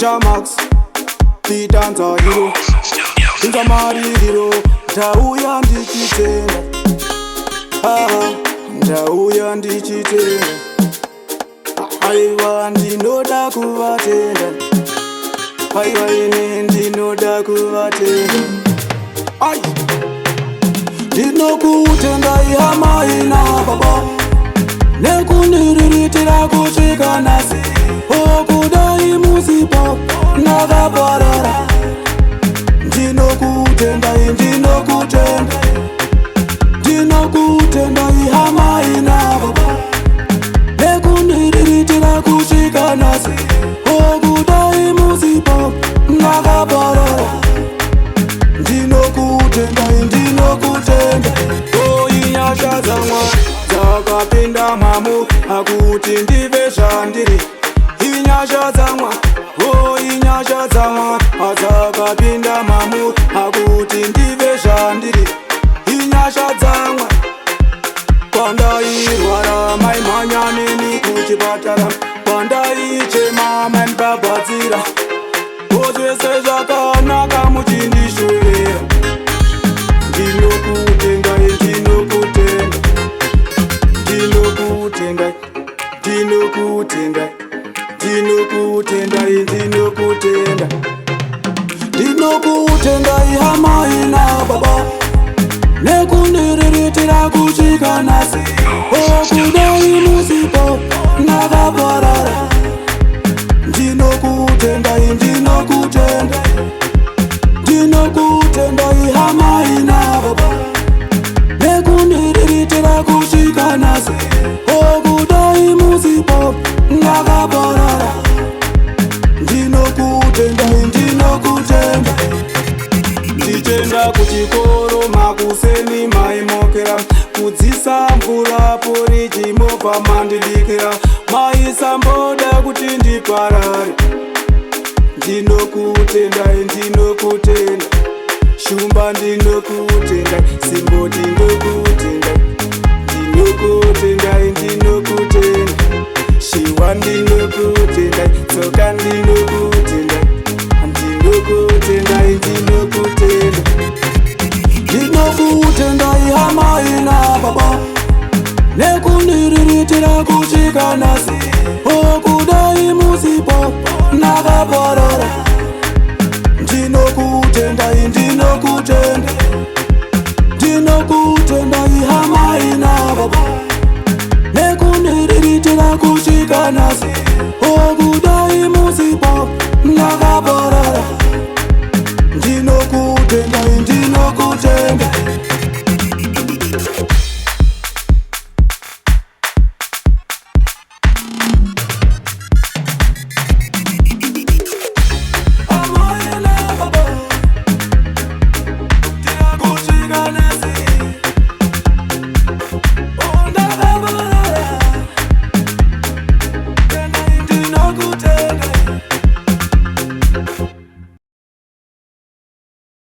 Jamax, the dancer hero, Inga Maririro, Tauya ndichitenda, Tauya ndichitenda, Aiwa ndinoda kuvatenda, Aiwa ine ndinoda kuvatenda, Ai, ndinokutenda ihama ina baba, nekundiriritira kusvika nasi, okudai musipo nakaparara. Ndinokutenda, ndinokutenda, ndinokutenda ihama ina baba, nekundiriritira kusvika nasi, okudai musipo nakaparara. Ndinokutenda, ndinokutenda, inyasha dzamwari dzakapinda mamo akuti ndive zvandiri. Inyasha dzamwari, inyasha dzamwari dzakapinda mamo akuti ndive zvandiri. Inyasha dzamwari, pandairwara maimhanya neni kuchipatara, pandaichema maindibhabhadzira, zvose zvakanaka muchindishuvira. Ndinokutenda, ndinokutenda, ndinokutenda, ndinokutenda, ndinokutenda, ndinokutenda, ndinokutenda ihama ina baba, nekundiriritira kusvika nasi, okudai musipo nakaparara. Ndinokutenda, ndinokutenda, ndinokutenda ihama ina baba, nekundiriritira kusvika nasi, okudai musipo nakaparara. Ndinokutenda, ndinokutenda, ndichenda kuchikoro makuseni maimokera, kudzisa mvura poriji mobva mandidikira, maisamboda kuti ndiparare. Ndinokutenda, ndinokutenda, shumba ndinokutenda, simbo ndinokutenda, ndinokutenda, ndinokutenda, shiwa ndinokutenda, tsoka ndinokutenda, ndinokutenda, ndinokutenda, ndinokutenda ihama ina baba, nekundiriritira kusvika nasi.